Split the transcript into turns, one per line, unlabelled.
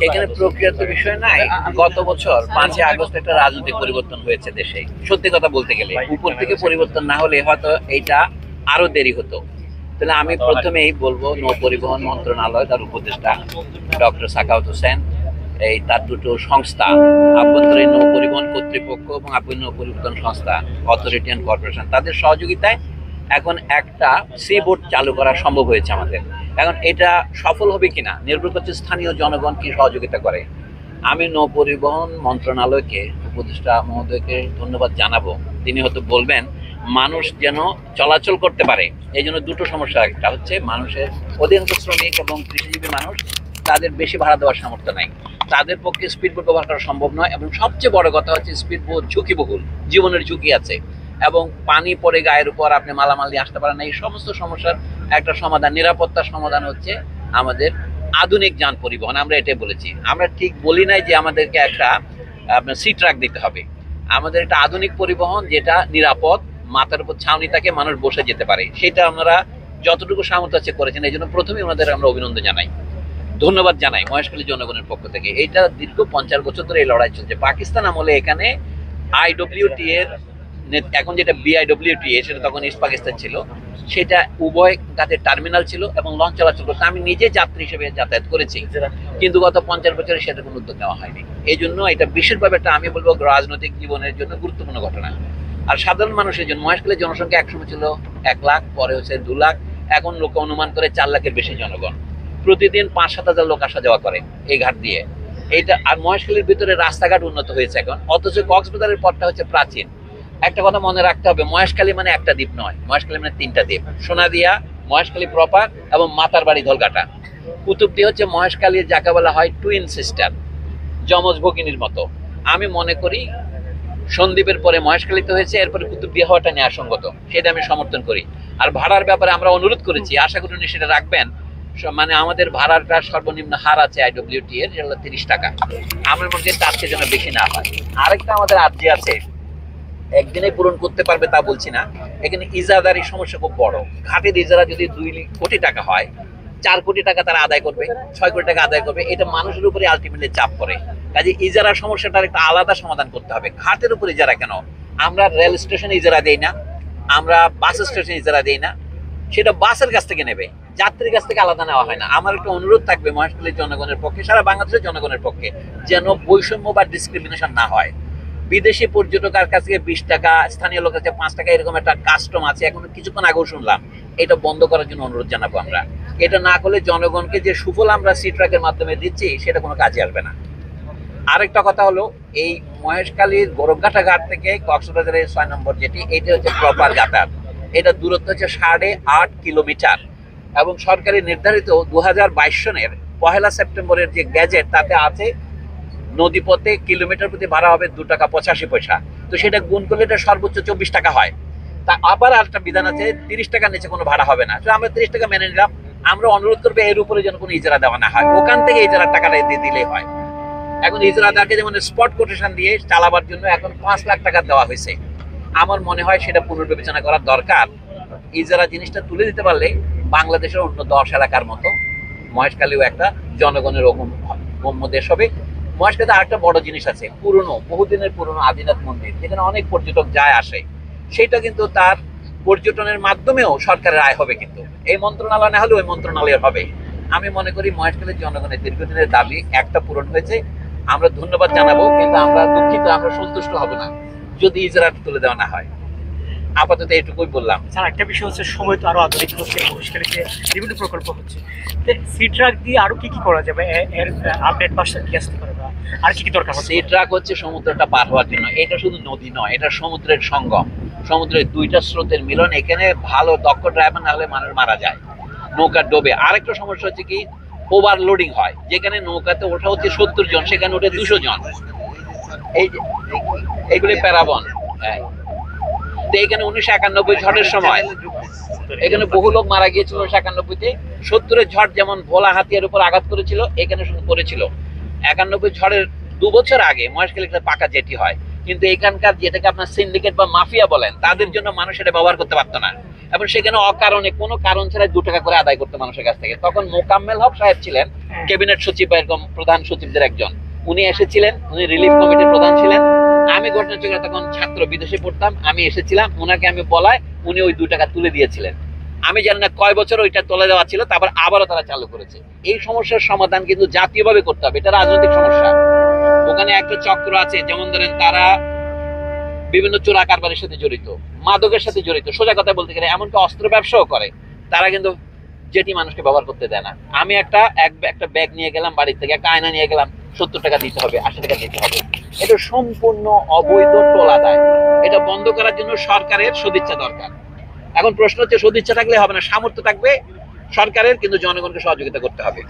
এখানে প্রক্রিয়ার তো বিষয় নাই। গত বছর 5ই আগস্ট একটা রাজনৈতিক পরিবর্তন হয়েছে দেশে। সত্যি কথা বলতে গেলে উপর থেকে পরিবর্তন না হলে হয়তো এইটা আরো দেরি হতো। তাহলে আমি প্রথমেই বলবো নৌ পরিবহন মন্ত্রণালয় তার উপদেষ্টা ডক্টর সাখাওয়াত হোসেন, এই তার দুটো সংস্থা, আভ্যন্তরীণ নৌ পরিবহন কর্তৃপক্ষ এবং আভ্যন্তরীণ নৌ পরিবহন সংস্থা অথরিটি অ্যান্ড কর্পোরেশন, তাদের সহযোগিতায় এখন একটা সি বোট চালু করা সম্ভব হয়েছে আমাদের। এখন এটা সফল হবে কিনা নির্ভর করছে স্থানীয় জনগণ কি সহযোগিতা করে। আমি নৌ পরিবহন মন্ত্রণালয়কে, উপদেষ্টা মহোদয়কে ধন্যবাদ জানাবো। তিনি হয়তো বলবেন মানুষ যেন চলাচল করতে পারে, এই জন্য দুটো সমস্যা। একটা হচ্ছে মানুষের অধিকাংশ শ্রমিক এবং কৃষিজীবী মানুষ, তাদের বেশি ভাড়া দেওয়ার সামর্থ্য নাই, তাদের পক্ষে স্পিড বোট ব্যবহার করা সম্ভব নয়। এবং সবচেয়ে বড় কথা হচ্ছে স্পিড বোট ঝুঁকিবহুল, জীবনের ঝুঁকি আছে, এবং পানি পড়ে গায়ের উপর আপনি মালামাল নিয়ে আসতে পারেন না। এই সমস্ত সমস্যার একটা সমাধান, নিরাপত্তার সমাধান হচ্ছে আমাদের আধুনিক যান পরিবহন। আমরা এটাই বলেছি, আমরা ঠিক বলি নাই যে আমাদেরকে একটা আপনার সি ট্রাক দিতে হবে। আমাদের একটা আধুনিক পরিবহন যেটা নিরাপদ, মাথার উপর ছাউনি থাকে, মানুষ বসে যেতে পারে, সেটা আমরা যতটুকু সামর্থ্য আছে করেছেন। এই জন্য প্রথমেই ওনাদের আমরা অভিনন্দন জানাই, ধন্যবাদ জানাই মহেশখালী জনগণের পক্ষ থেকে। এইটা দীর্ঘ 50 বছর ধরে এই লড়াই চলছে। পাকিস্তান আমলে এখানে আইডব্লিউটি এর, এখন যেটা বিআইডব্লিউটি সেটা তখন ইস্ট পাকিস্তান ছিল, সেটা উভয় কাছে টার্মিনাল ছিল এবং লঞ্চ চলাচল করতো। আমি নিজে যাত্রী হিসেবে যাতায়াত করেছি, কিন্তু গত 50 বছরে সেটা কোনো উদ্যোগ নেওয়া হয়নি। এই জন্য এটা বিশেষভাবে একটা, আমি বলবো, রাজনৈতিক জীবনের জন্য গুরুত্বপূর্ণ ঘটনা। আর সাধারণ মানুষের জন্য, মহেশখালীর জনসংখ্যা একসময় ছিল 1 লাখ, পরে হচ্ছে 2 লাখ, এখন লোক অনুমান করে 4 লাখের বেশি জনগণ। প্রতিদিন 5-7 হাজার লোক আসা যাওয়া করে এই ঘাট দিয়ে। এইটা, আর মহেশখালীর ভিতরে রাস্তাঘাট উন্নত হয়েছে এখন, অথচ কক্সবাজারের পথটা হচ্ছে প্রাচীন। একটা কথা মনে রাখতে হবে, মহেশখালী মানে একটা দ্বীপ নয়, মহেশখালী মানে 3টা দ্বীপ: সোনাদিয়া, মহেশখালী প্রপার এবং মাতারবাড়ি ধলঘাটা। কুতুবদি হচ্ছে মহেশখালীর যাকে বলা হয় টুইন সিস্টার, যমজ ভগিনীর মতো। আমি মনে করি সন্দ্বীপের পরে মহেশখালীতে হয়েছে, এরপরে কুতুবদি হওয়াটা ন্যায়সঙ্গত, সেটা আমি সমর্থন করি। আর ভাড়ার ব্যাপারে আমরা অনুরোধ করেছি, আশা করি উনি সেটা রাখবেন। মানে আমাদের ভাড়াটা সর্বনিম্ন হার আছে আইডব্লিউটি এর, যেটা 30 টাকা। আমার মনে হয় তার চেয়ে যেন বেশি না হয়। আরেকটা আমাদের আর্জি আছে, একদিনে পূরণ করতে পারবে তা বলছি না, এখানে ইজারাদারির সমস্যা খুব বড়। ঘাটের ইজারা যদি 2 কোটি টাকা হয়, 4 কোটি টাকা তারা আদায় করবে, 6 কোটি টাকা আদায় করবে, এটা মানুষের উপরে আলটিমেটলি চাপ পড়ে। কাজে ইজারার সমস্যাটার একটা আলাদা সমাধান করতে হবে। ঘাটের উপর ইজারা কেন? আমরা রেল স্টেশনে ইজারা দেই না, আমরা বাস স্টেশনে ইজারা দেই না, সেটা বাসের কাছ থেকে নেবে, যাত্রীর কাছ থেকে আলাদা নেওয়া হয় না। আমার একটা অনুরোধ থাকবে মহেশখালীর জনগণের পক্ষে, সারা বাংলাদেশের জনগণের পক্ষে, যেন বৈষম্য বা ডিসক্রিমিনেশন না হয়। বিদেশি পর্যটকের কাছে 20 টাকা, স্থানীয় লোকের কাছে 5 টাকা, এরকম একটা কাস্টম আছে। এখন কিছুক্ষণ আগেও শুনলাম, এটা বন্ধ করার জন্য অনুরোধ জানাবো আমরা। এটা না করলে জনগণকে যে সুফল আমরা সি ট্রাকের মাধ্যমে দিচ্ছি, সেটা কোনো কাজে আসবে না। আরেকটা কথা হলো, এই মহেশখালীর গোরখঘাটা ঘাট থেকে কক্সবাজারের 6 নম্বর যেটি, এটা হচ্ছে প্রপার যাতায়াত। এটা দূরত্ব হচ্ছে 8.5 কিলোমিটার, এবং সরকারি নির্ধারিত 2022 সনের 1 সেপ্টেম্বরের যে গ্যাজেট, তাতে আছে নদীপথে কিলোমিটার প্রতি ভাড়া হবে 2 টাকা 85 পয়সা। তো সেটা গুণ করলে এটা সর্বোচ্চ 24 টাকা হয়। তা আবার আরেকটা বিধান আছে, 30 টাকার নিচে কোনো ভাড়া হবে না। তো আমরা 30 টাকা মেনে নিলাম। আমরা অনুরোধ করবো এর উপরে যেন কোনো ইজারা দেওয়া না হয়, ওখান থেকে ইজারার টাকাটা দিয়ে দিলেই হয়। এখন ইজারাদারকে যেমন স্পট কোটেশন দিয়ে চালাবার জন্য এখন 5 লাখ টাকা দেওয়া হয়েছে। আমার মনে হয় সেটা পুনর্বিবেচনা করার দরকার। ইজারা জিনিসটা তুলে দিতে পারলে বাংলাদেশের অন্য 10 এলাকার মতো মহেশখালীও একটা জনগণের গম্য দেশ হবে। মহেশখালীতে আরেকটা বড় জিনিস আছে, পুরনো, বহুদিনের পুরনো আদিনাথ মন্দির, যেখানে অনেক পর্যটক যায় আসে। সেটা কিন্তু তার পর্যটনের মাধ্যমেও সরকারের আয় হবে, কিন্তু এই মন্ত্রণালয় না হলে ওই মন্ত্রণালয়ের হবে। আমি মনে করি মহেশখালীর জনগণের দীর্ঘদিনের দাবি একটা পূরণ হয়েছে। আমরা ধন্যবাদ জানাবো, কিন্তু আমরা দুঃখিত, আমরা সন্তুষ্ট হব না যদি ইজারা তুলে দেওয়া না হয়। আপাতত এইটুকুই বললাম।
স্যার, একটা বিষয় হচ্ছে, সময় তো আরো আধুনিক হচ্ছে, মহেশখালীতে বিভিন্ন প্রকল্প হচ্ছে, সি ট্রাক দিয়ে আরো কি কি করা যাবে, এর আপডেট পাশে কি আসতে পারে, আর কি কি দরকার?
সি ট্রাক হচ্ছে সমুদ্রটা পার হওয়ার জন্য। এটা শুধু নদী নয়, এটা সমুদ্রের সঙ্গম, সমুদ্রের 2টা স্রোতের মিলন। এখানে ভালো দক্ষ ড্রাইভার না হলে মানুষ মারা যায়, নৌকা ডোবে। আরেকটা সমস্যা হচ্ছে কি, ওভারলোডিং হয়। যেখানে নৌকাতে ওঠা হচ্ছে 70 জন, সেখানে ওঠে 200 জন। এইগুলি প্যারাবন। হ্যাঁ, তো এখানে 1991 ঝড়ের সময় এখানে বহু লোক মারা গিয়েছিল। 1991-তে 70-এর ঝড় যেমন ভোলা হাতিয়ার উপর আঘাত করেছিল, এখানে শুধু করেছিল। 91 ঝড়ের 2 বছর আগে মহেশখালী একটা পাকা জেটি হয়, কিন্তু এখানকার যেটাকে আপনার সিন্ডিকেট বা মাফিয়া বলেন, তাদের জন্য মানুষ এটা ব্যবহার করতে পারতো না। এবং সেখানে অকারণে কোনো কারণ ছাড়া 2 টাকা করে আদায় করতে মানুষের কাছ থেকে। তখন মোকাম্মেল হক সাহেব ছিলেন ক্যাবিনেট সচিব বা এরকম প্রধান সচিবদের একজন, উনি এসেছিলেন, উনি রিলিফ কমিটির প্রধান ছিলেন। আমি ঘটনাচক্রে তখন ছাত্র বিদেশে পড়তাম, আমি এসেছিলাম, ওনাকে আমি বলায় উনি ওই 2 টাকা তুলে দিয়েছিলেন। আমি জানি না কয় বছর ওইটা তুলে দেওয়া ছিল, তারপর আবারও তারা চালু করেছে। এই সমস্যার সমাধান কিন্তু জাতীয়ভাবে করতে হবে, এটা রাজনৈতিক সমস্যা। ওখানে একটা চক্র আছে, যেমন ধরেন তারা বিভিন্ন চোরা কারবারের সাথে জড়িত, মাদকের সাথে জড়িত, সোজা কথা বলতে গেলে এমনকি অস্ত্র ব্যবসাও করে। তারা কিন্তু যেটি মানুষকে ব্যবহার করতে দেয় না। আমি একটা ব্যাগ নিয়ে গেলাম বাড়ি থেকে, একটা আয়না নিয়ে গেলাম, 70 টাকা দিতে হবে, 80 টাকা দিতে হবে। এটা সম্পূর্ণ অবৈধ টোলা দায়। এটা বন্ধ করার জন্য সরকারের সদিচ্ছা দরকার। এখন প্রশ্ন হচ্ছে, সদিচ্ছা থাকলে হবে না, সামর্থ্য থাকবে সরকারের, কিন্তু জনগণকে সহযোগিতা করতে হবে।